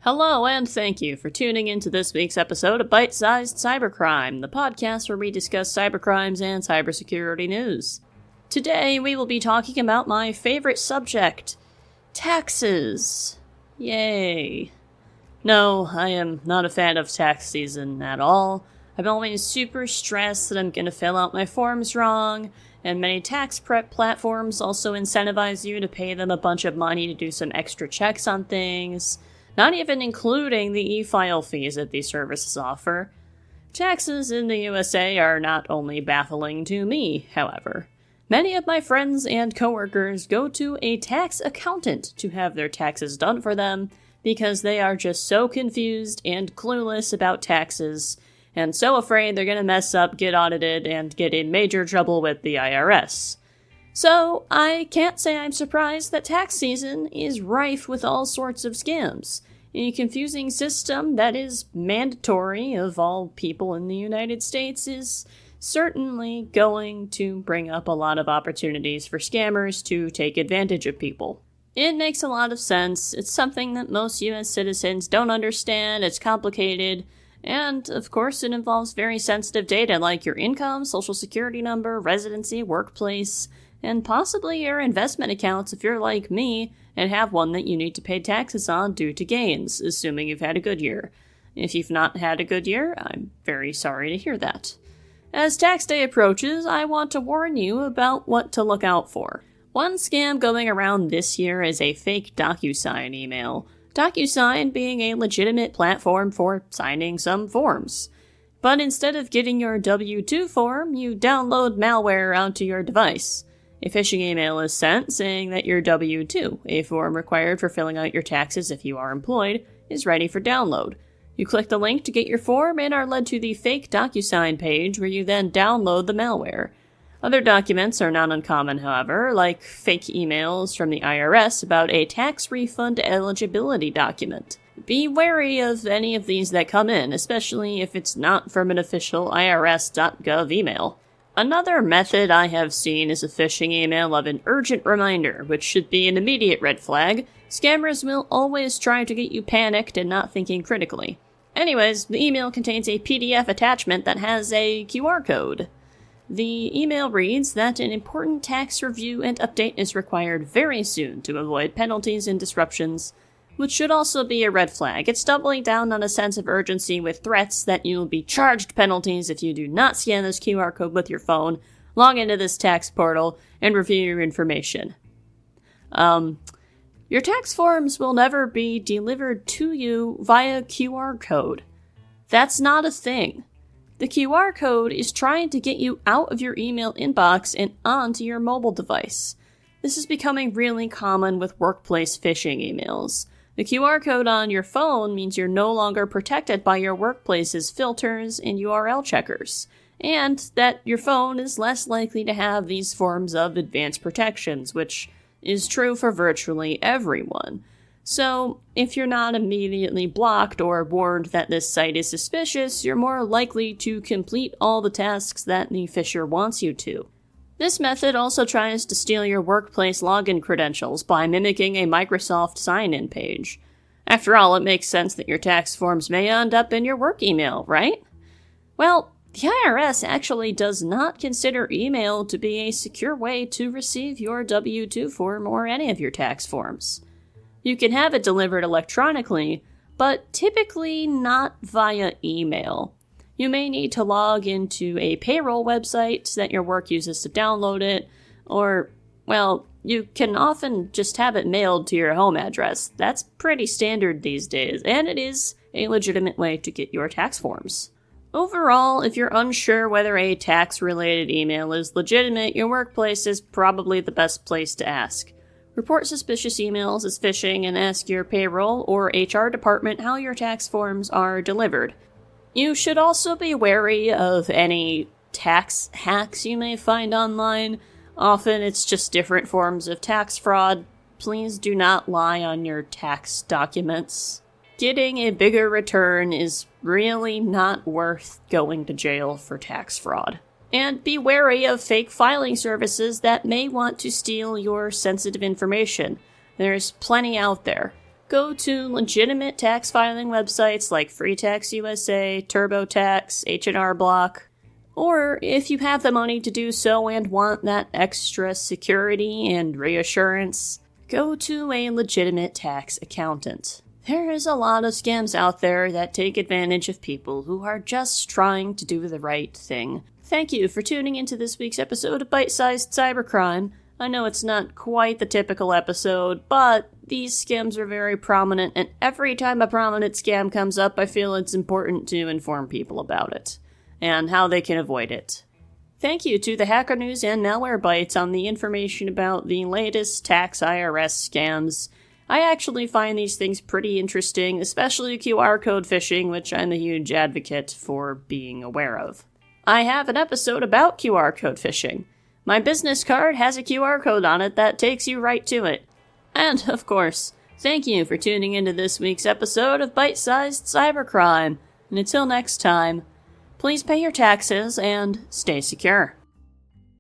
Hello, and thank you for tuning into this week's episode of Bite-Sized Cybercrime, the podcast where we discuss cybercrimes and cybersecurity news. Today, we will be talking about my favorite subject, taxes. Yay. No, I am not a fan of tax season at all. I'm always super stressed that I'm going to fill out my forms wrong, and many tax prep platforms also incentivize you to pay them a bunch of money to do some extra checks on things, not even including the e-file fees that these services offer. Taxes in the USA are not only baffling to me, however. Many of my friends and coworkers go to a tax accountant to have their taxes done for them because they are just so confused and clueless about taxes and so afraid they're going to mess up, get audited, and get in major trouble with the IRS. So, I can't say I'm surprised that tax season is rife with all sorts of scams. A confusing system that is mandatory of all people in the United States is certainly going to bring up a lot of opportunities for scammers to take advantage of people. It makes a lot of sense. It's something that most US citizens don't understand. It's complicated. And, of course, it involves very sensitive data like your income, social security number, residency, workplace, and possibly your investment accounts if you're like me and have one that you need to pay taxes on due to gains, assuming you've had a good year. If you've not had a good year, I'm very sorry to hear that. As tax day approaches, I want to warn you about what to look out for. One scam going around this year is a fake DocuSign email. DocuSign being a legitimate platform for signing some forms. But instead of getting your W-2 form, you download malware onto your device. A phishing email is sent saying that your W-2, a form required for filling out your taxes if you are employed, is ready for download. You click the link to get your form and are led to the fake DocuSign page where you then download the malware. Other documents are not uncommon, however, like fake emails from the IRS about a tax refund eligibility document. Be wary of any of these that come in, especially if it's not from an official IRS.gov email. Another method I have seen is a phishing email of an urgent reminder, which should be an immediate red flag. Scammers will always try to get you panicked and not thinking critically. Anyways, the email contains a PDF attachment that has a QR code. The email reads that an important tax review and update is required very soon to avoid penalties and disruptions, which should also be a red flag. It's doubling down on a sense of urgency with threats that you will be charged penalties if you do not scan this QR code with your phone, log into this tax portal, and review your information. Your tax forms will never be delivered to you via QR code. That's not a thing. The QR code is trying to get you out of your email inbox and onto your mobile device. This is becoming really common with workplace phishing emails. The QR code on your phone means you're no longer protected by your workplace's filters and URL checkers, and that your phone is less likely to have these forms of advanced protections, which is true for virtually everyone. So, if you're not immediately blocked or warned that this site is suspicious, you're more likely to complete all the tasks that the phisher wants you to. This method also tries to steal your workplace login credentials by mimicking a Microsoft sign-in page. After all, it makes sense that your tax forms may end up in your work email, right? Well, the IRS actually does not consider email to be a secure way to receive your W-2 form or any of your tax forms. You can have it delivered electronically, but typically not via email. You may need to log into a payroll website that your work uses to download it, or, well, you can often just have it mailed to your home address. That's pretty standard these days, and it is a legitimate way to get your tax forms. Overall, if you're unsure whether a tax-related email is legitimate, your workplace is probably the best place to ask. Report suspicious emails as phishing and ask your payroll or HR department how your tax forms are delivered. You should also be wary of any tax hacks you may find online. Often it's just different forms of tax fraud. Please do not lie on your tax documents. Getting a bigger return is really not worth going to jail for tax fraud. And be wary of fake filing services that may want to steal your sensitive information. There's plenty out there. Go to legitimate tax filing websites like FreeTax USA, TurboTax, H&R Block, or if you have the money to do so and want that extra security and reassurance, go to a legitimate tax accountant. There is a lot of scams out there that take advantage of people who are just trying to do the right thing. Thank you for tuning into this week's episode of Bite-Sized Cybercrime. I know it's not quite the typical episode, but these scams are very prominent, and every time a prominent scam comes up, I feel it's important to inform people about it, and how they can avoid it. Thank you to the Hacker News and Malwarebytes on the information about the latest tax IRS scams. I actually find these things pretty interesting, especially QR code phishing, which I'm a huge advocate for being aware of. I have an episode about QR code phishing. My business card has a QR code on it that takes you right to it. And, of course, thank you for tuning into this week's episode of Bite-Sized Cybercrime. And until next time, please pay your taxes and stay secure.